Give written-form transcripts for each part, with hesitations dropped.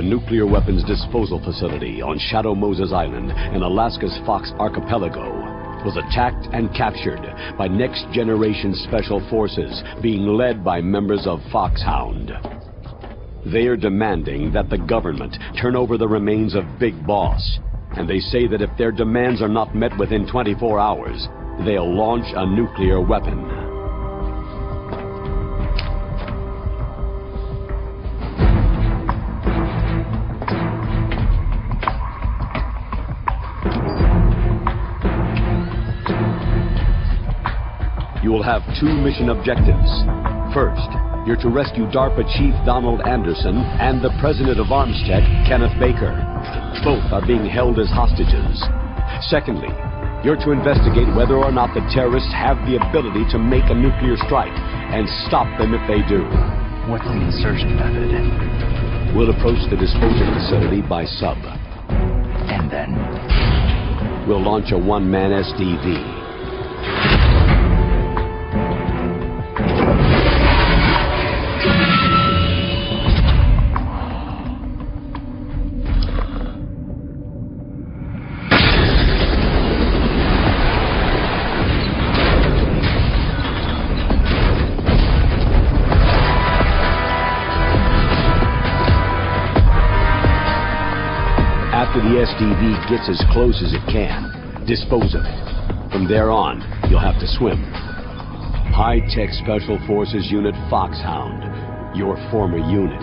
nuclear weapons disposal facility on Shadow Moses Island in Alaska's Fox Archipelago was attacked and captured by next-generation special forces being led by members of Foxhound. They are demanding that the government turn over the remains of Big Boss, and they say that if their demands are not met within 24 hours, they'll launch a nuclear weapon. You will have two mission objectives. First, you're to rescue DARPA Chief Donald Anderson and the President of Armstech, Kenneth Baker. Both are being held as hostages. Secondly, you're to investigate whether or not the terrorists have the ability to make a nuclear strike and stop them if they do. What's the insertion method? We'll approach the disposal facility by sub. And then? We'll launch a one-man SDV. After the SDV gets as close as it can, dispose of it. From there on, you'll have to swim. High-Tech Special Forces Unit Foxhound, your former unit,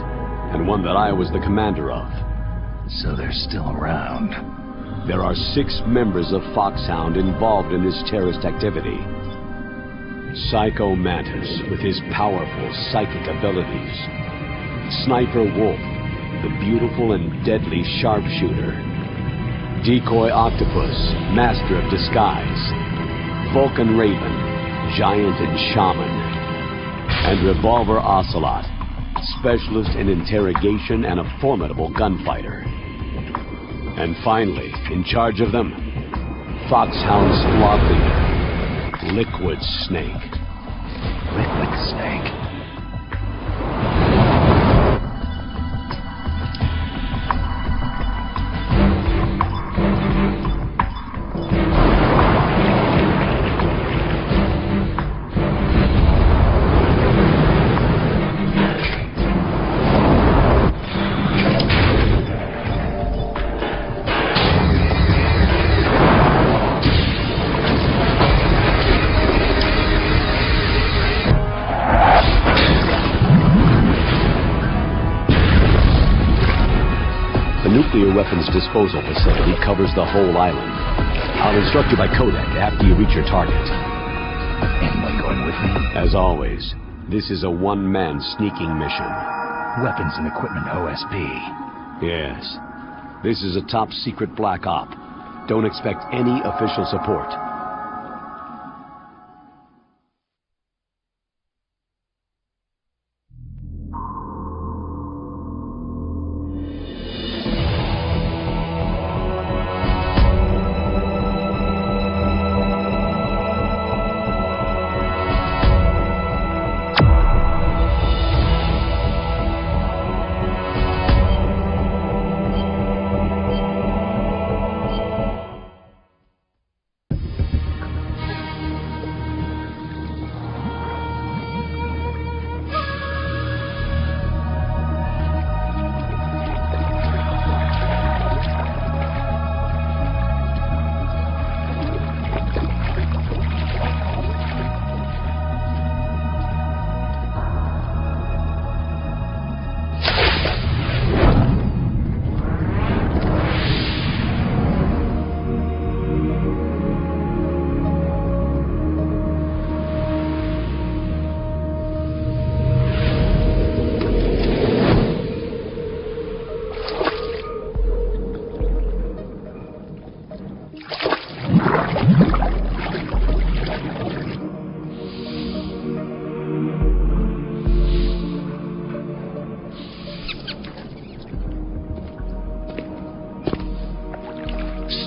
and one that I was the commander of. So they're still around. There are 6 members of Foxhound involved in this terrorist activity. Psycho Mantis, with his powerful psychic abilities. Sniper Wolf, the beautiful and deadly sharpshooter. Decoy Octopus, master of disguise. Vulcan Raven, giant and shaman. And Revolver Ocelot, specialist in interrogation and a formidable gunfighter. And finally, in charge of them, Foxhound squad leader, Liquid Snake. Liquid Snake? Nuclear weapons disposal facility covers the whole island. I'll instruct you by codec after you reach your target. Anyone going with me? As always, this is a one-man sneaking mission. Weapons and equipment OSP. Yes. This is a top-secret black op. Don't expect any official support.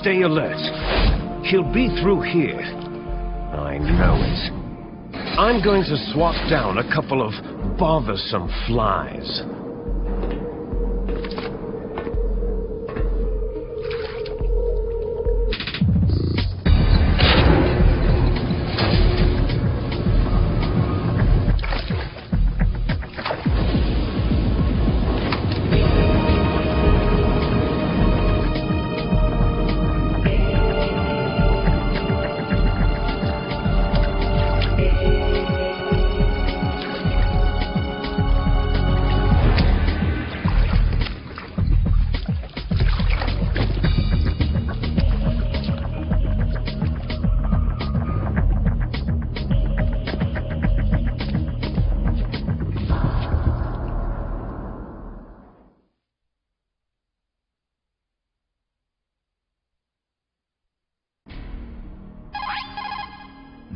Stay alert. He'll be through here. I know it. I'm going to swat down a couple of bothersome flies.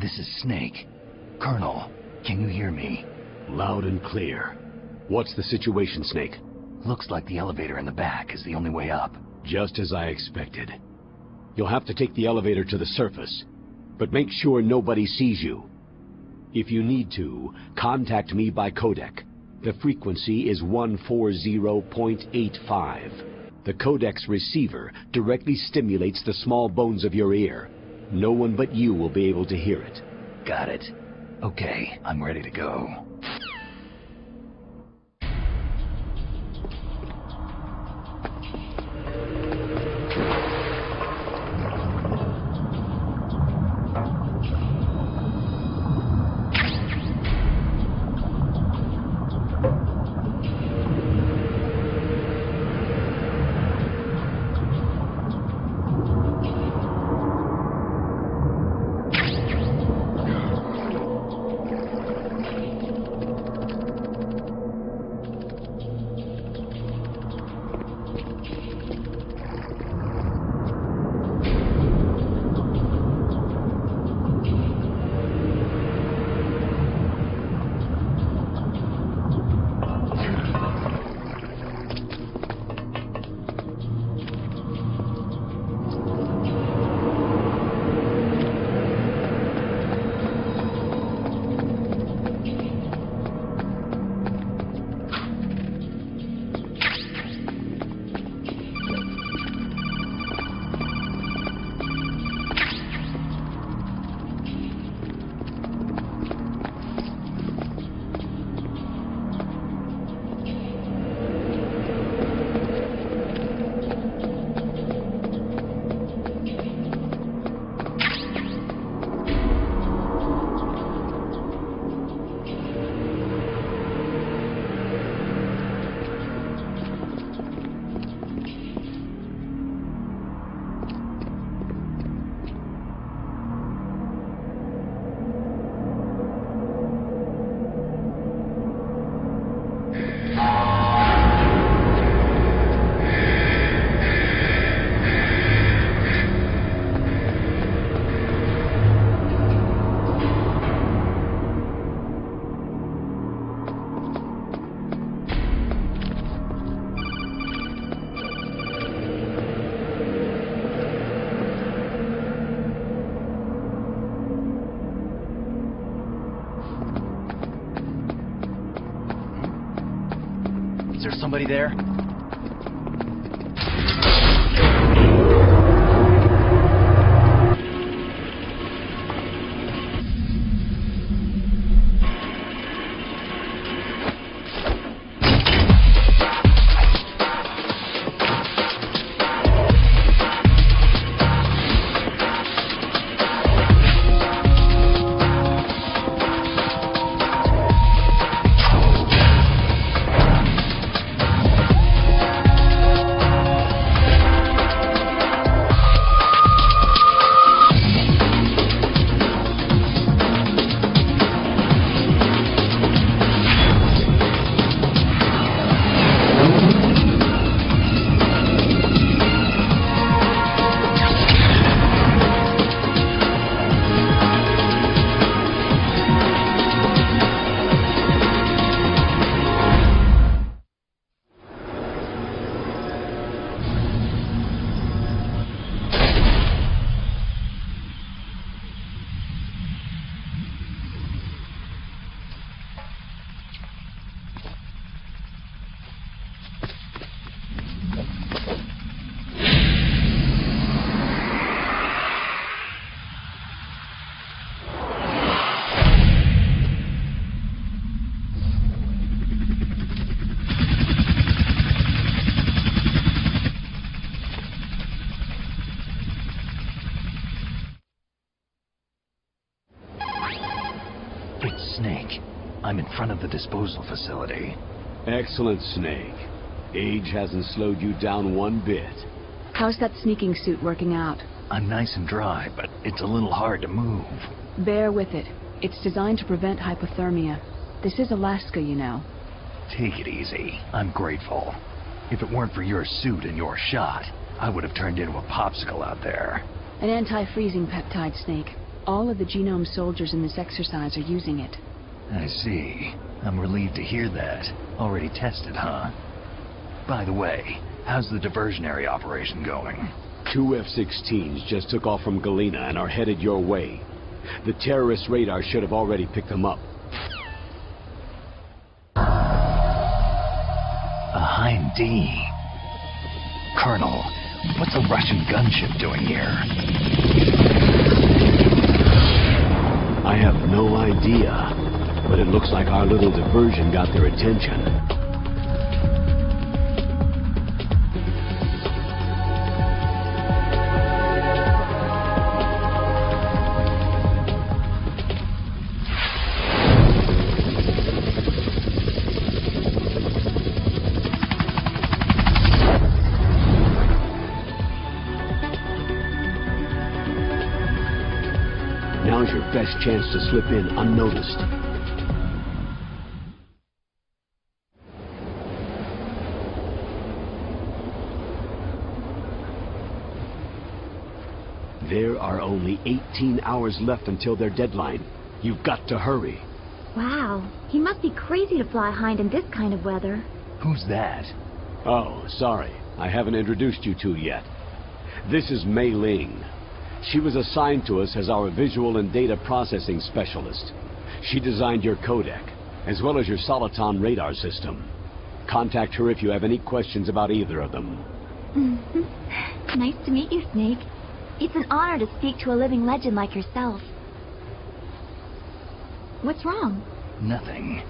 This is Snake. Colonel, can you hear me? Loud and clear. What's the situation, Snake? Looks like the elevator in the back is the only way up. Just as I expected. You'll have to take the elevator to the surface, but make sure nobody sees you. If you need to, contact me by codec. The frequency is 140.85. The codec's receiver directly stimulates the small bones of your ear. No one but you will be able to hear it. Got it. Okay, I'm ready to go. Is there somebody there? It's Snake. I'm in front of the disposal facility. Excellent, Snake. Age hasn't slowed you down one bit. How's that sneaking suit working out? I'm nice and dry, but it's a little hard to move. Bear with it. It's designed to prevent hypothermia. This is Alaska, you know. Take it easy. I'm grateful. If it weren't for your suit and your shot, I would have turned into a popsicle out there. An anti-freezing peptide, Snake. All of the genome soldiers in this exercise are using it. I see. I'm relieved to hear that. Already tested, huh? By the way, how's the diversionary operation going? 2 F-16s just took off from Galena and are headed your way. The terrorist radar should have already picked them up. A Hind D. Colonel, what's a Russian gunship doing here? I have no idea, but it looks like our little diversion got their attention. Now's your best chance to slip in unnoticed. There are only 18 hours left until their deadline. You've got to hurry. Wow, he must be crazy to fly Hind in this kind of weather. Who's that? Oh, sorry. I haven't introduced you to yet. This is Mei Ling. She was assigned to us as our visual and data processing specialist. She designed your codec, as well as your Soliton radar system. Contact her if you have any questions about either of them. Nice to meet you, Snake. It's an honor to speak to a living legend like yourself. What's wrong? Nothing.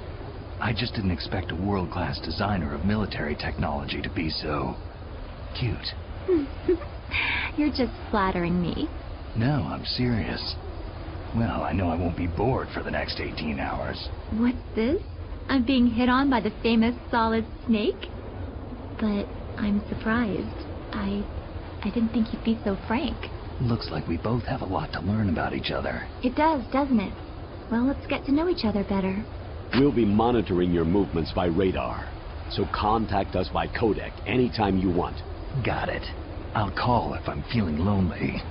I just didn't expect a world-class designer of military technology to be so... cute. You're just flattering me. No, I'm serious. Well, I know I won't be bored for the next 18 hours. What's this? I'm being hit on by the famous Solid Snake? But I'm surprised. I didn't think you'd be so frank. Looks like we both have a lot to learn about each other. It does, doesn't it? Well, let's get to know each other better. We'll be monitoring your movements by radar, so contact us by codec anytime you want. Got it. I'll call if I'm feeling lonely.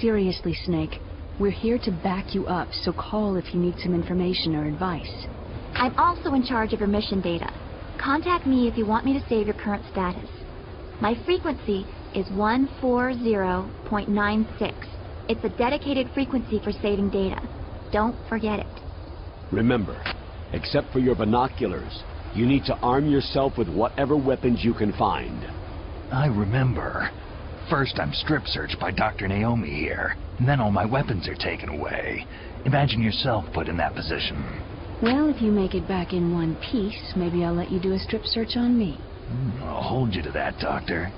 Seriously, Snake. We're here to back you up, so call if you need some information or advice. I'm also in charge of your mission data. Contact me if you want me to save your current status. My frequency is 140.96. It's a dedicated frequency for saving data. Don't forget it. Remember, except for your binoculars, you need to arm yourself with whatever weapons you can find. I remember. First I'm strip searched by Dr. Naomi here, and then all my weapons are taken away. Imagine yourself put in that position. Well, if you make it back in one piece, maybe I'll let you do a strip search on me. I'll hold you to that, Doctor.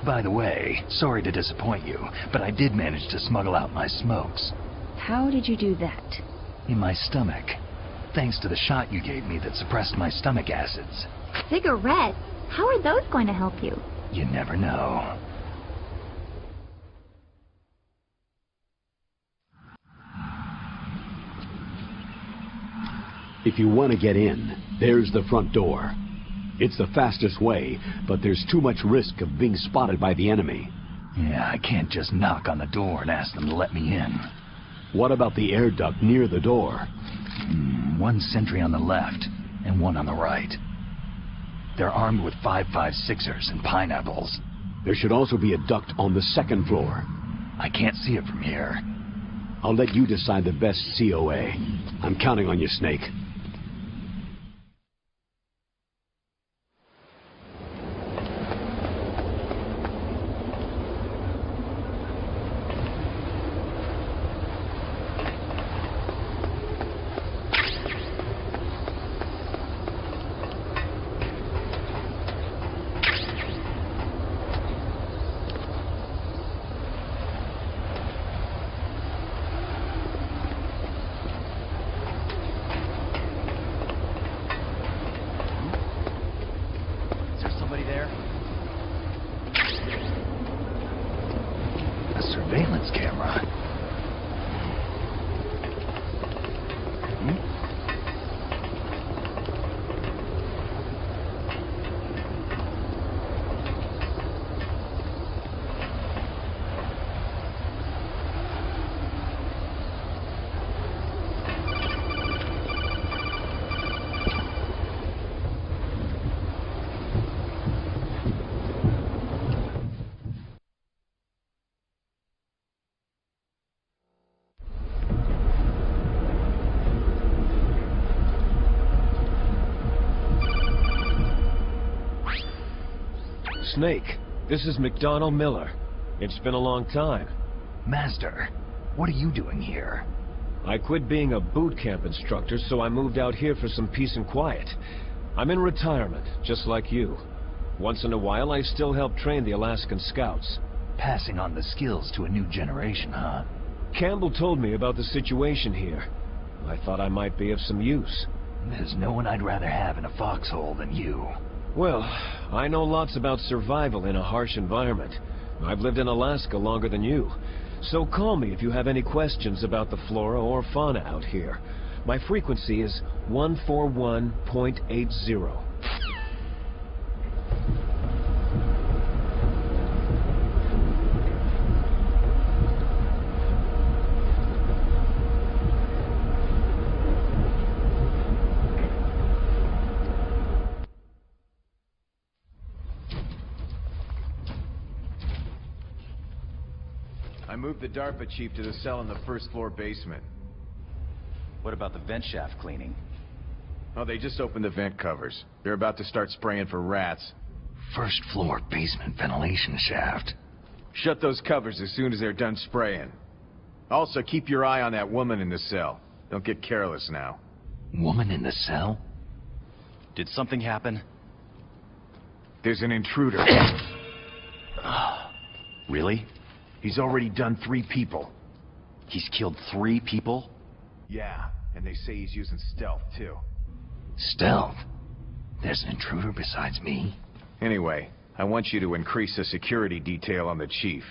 By the way, sorry to disappoint you, but I did manage to smuggle out my smokes. How did you do that? In my stomach. Thanks to the shot you gave me that suppressed my stomach acids. Cigarettes? How are those going to help you? You never know. If you want to get in, there's the front door. It's the fastest way, but there's too much risk of being spotted by the enemy. Yeah, I can't just knock on the door and ask them to let me in. What about the air duct near the door? One sentry on the left, and one on the right. They're armed with 5.56ers and pineapples. There should also be a duct on the second floor. I can't see it from here. I'll let you decide the best COA. I'm counting on you, Snake. Surveillance camera. Snake. This is McDonnell Miller. It's been a long time. Master, what are you doing here? I quit being a boot camp instructor, so I moved out here for some peace and quiet. I'm in retirement, just like you. Once in a while, I still help train the Alaskan Scouts. Passing on the skills to a new generation, huh? Campbell told me about the situation here. I thought I might be of some use. There's no one I'd rather have in a foxhole than you. Well, I know lots about survival in a harsh environment. I've lived in Alaska longer than you. So call me if you have any questions about the flora or fauna out here. My frequency is 141.80. I moved the DARPA chief to the cell in the first floor basement. What about the vent shaft cleaning? Oh, they just opened the vent covers. They're about to start spraying for rats. First floor basement ventilation shaft. Shut those covers as soon as they're done spraying. Also, keep your eye on that woman in the cell. Don't get careless now. Woman in the cell? Did something happen? There's an intruder. Really? He's already done 3 people. He's killed 3 people? Yeah, and they say he's using stealth, too. Stealth? There's an intruder besides me? Anyway, I want you to increase the security detail on the chief.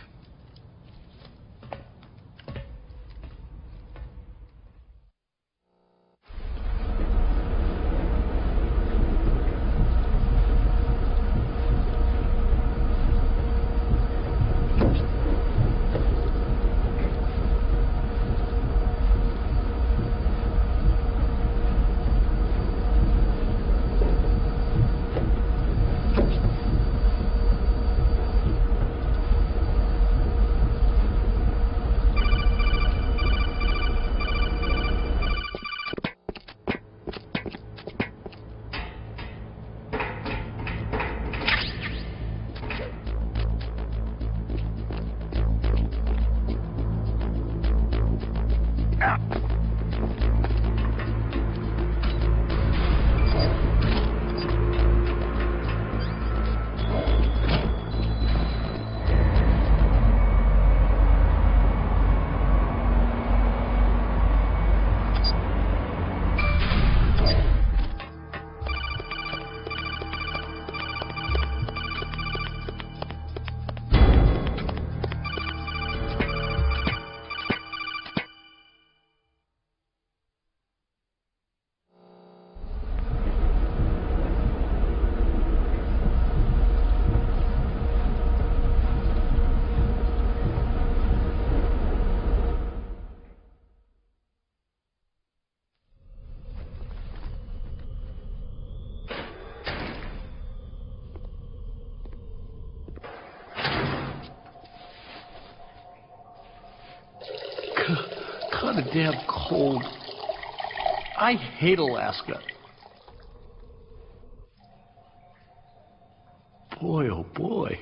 Kinda damn cold. I hate Alaska. Boy, oh boy.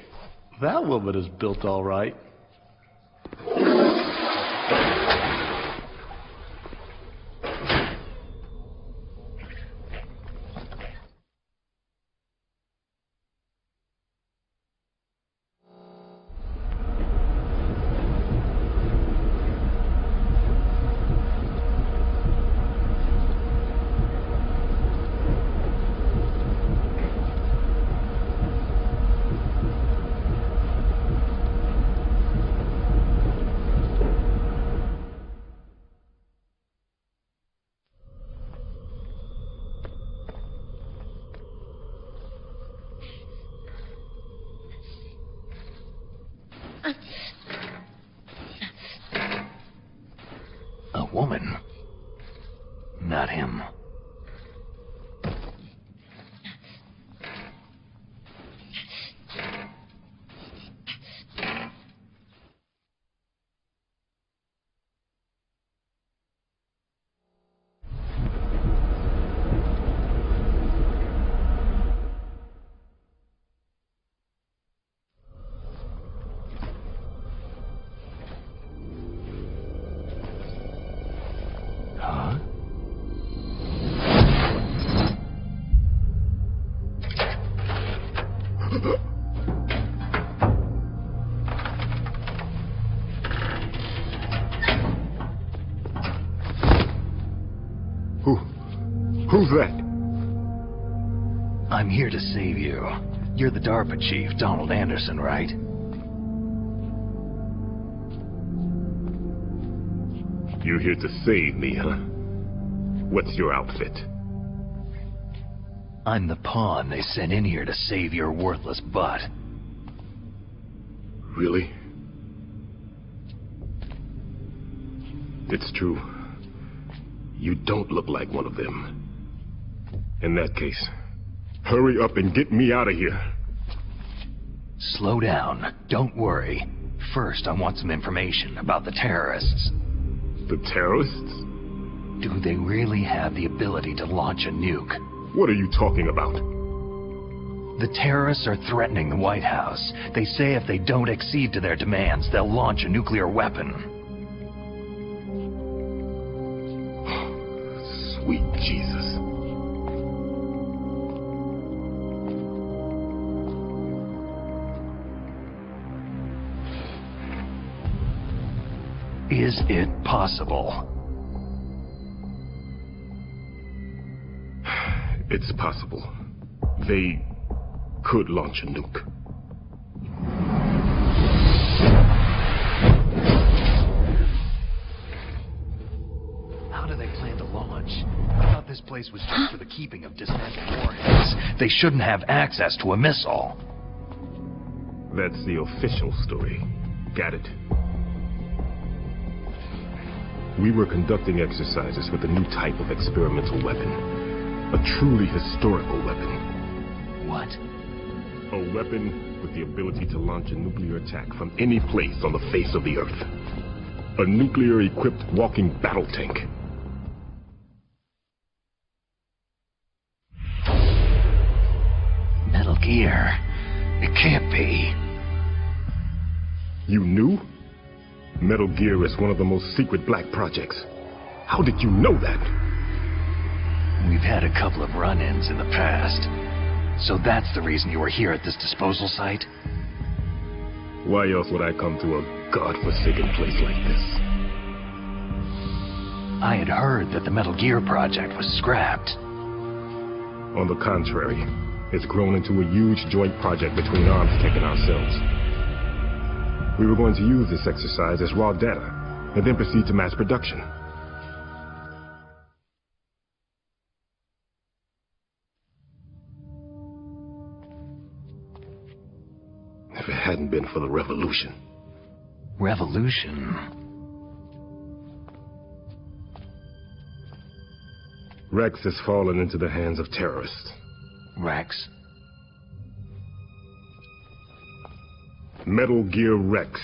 That woman is built all right. A woman. Not him. Who's that? I'm here to save you. You're the DARPA chief, Donald Anderson, right? You're here to save me, huh? What's your outfit? I'm the pawn they sent in here to save your worthless butt. Really? It's true. You don't look like one of them. In that case, hurry up and get me out of here. Slow down. Don't worry. First, I want some information about the terrorists. The terrorists? Do they really have the ability to launch a nuke? What are you talking about? The terrorists are threatening the White House. They say if they don't accede to their demands, they'll launch a nuclear weapon. Sweet Jesus. Is it possible? It's possible. They could launch a nuke. How do they plan to launch? I thought this place was just for the keeping of dismantled warheads. They shouldn't have access to a missile. That's the official story. Got it? We were conducting exercises with a new type of experimental weapon. A truly historical weapon. What? A weapon with the ability to launch a nuclear attack from any place on the face of the Earth. A nuclear-equipped walking battle tank. Metal Gear. It can't be. You knew? Metal Gear is one of the most secret black projects. How did you know that? We've had a couple of run-ins in the past. So that's the reason you were here at this disposal site? Why else would I come to a godforsaken place like this? I had heard that the Metal Gear project was scrapped. On the contrary, it's grown into a huge joint project between ArmsTech and ourselves. We were going to use this exercise as raw data, and then proceed to mass production. If it hadn't been for the revolution. Revolution? Rex has fallen into the hands of terrorists. Rex? Metal Gear Rex,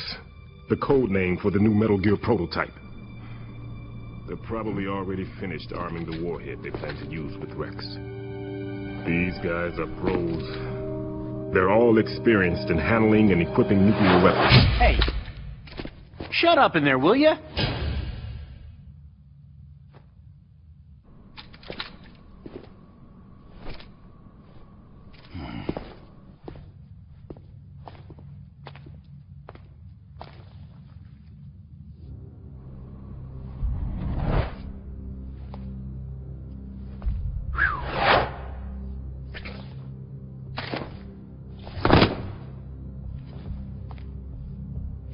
the code name for the new Metal Gear prototype. They're probably already finished arming the warhead they plan to use with Rex. These guys are pros. They're all experienced in handling and equipping nuclear weapons. Hey! Shut up in there, will ya?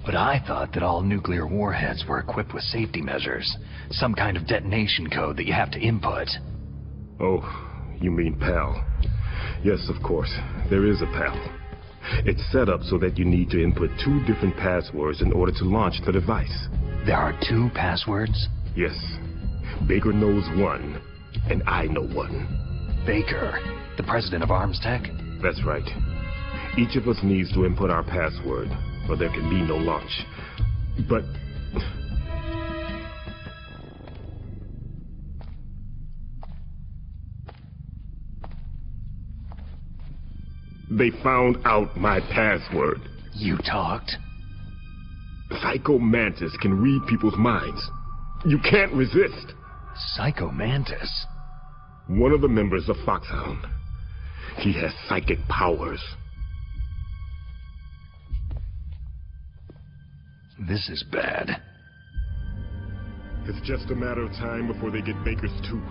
But I thought that all nuclear warheads were equipped with safety measures. Some kind of detonation code that you have to input. Oh, you mean PAL. Yes, of course. There is a PAL. It's set up so that you need to input 2 different passwords in order to launch the device. There are 2 passwords? Yes. Baker knows one, and I know one. Baker, the president of ArmsTech? That's right. Each of us needs to input our password, or there can be no launch. But... they found out my password. You talked? Psycho Mantis can read people's minds. You can't resist. Psycho Mantis? One of the members of Foxhound. He has psychic powers. This is bad. It's just a matter of time before they get Baker's too.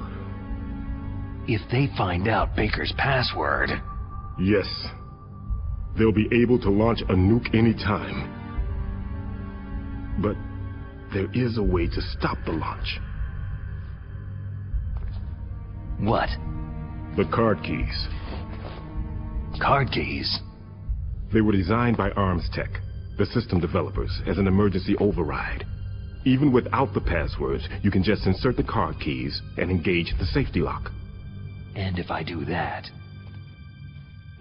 If they find out Baker's password... Yes. They'll be able to launch a nuke anytime. But there is a way to stop the launch. What? The card keys. Card keys? They were designed by Arms Tech, the system developers, as an emergency override. Even without the passwords, you can just insert the card keys and engage the safety lock. And if I do that?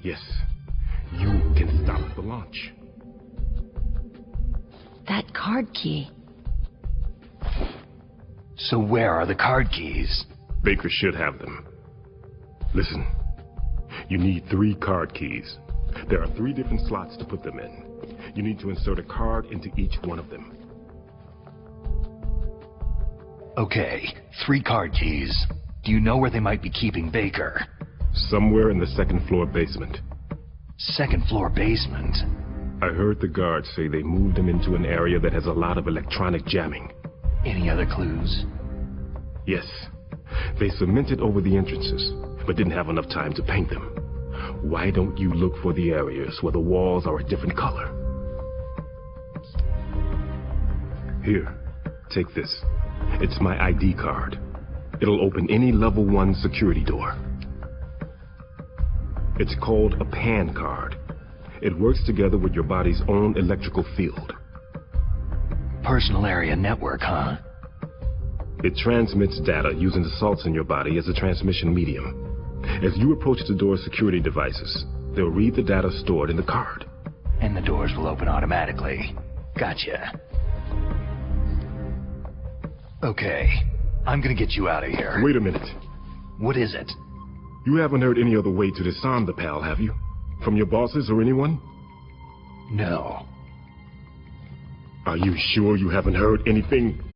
Yes, you can stop the launch. That card key. So where are the card keys? Baker should have them. Listen, you need 3 card keys. There are 3 different slots to put them in. You need to insert a card into each one of them. Okay, 3 card keys. Do you know where they might be keeping Baker? Somewhere in the 2nd floor basement. 2nd floor basement? I heard the guards say they moved him into an area that has a lot of electronic jamming. Any other clues? Yes. They cemented over the entrances, but didn't have enough time to paint them. Why don't you look for the areas where the walls are a different color? Here, take this. It's my ID card. It'll open any level 1 security door. It's called a PAN card. It works together with your body's own electrical field. Personal area network, huh? It transmits data using the salts in your body as a transmission medium. As you approach the door's security devices, they'll read the data stored in the card. And the doors will open automatically. Gotcha. Okay, I'm gonna get you out of here. Wait a minute. What is it? You haven't heard any other way to disarm the PAL, have you? From your bosses or anyone? No. Are you sure you haven't heard anything?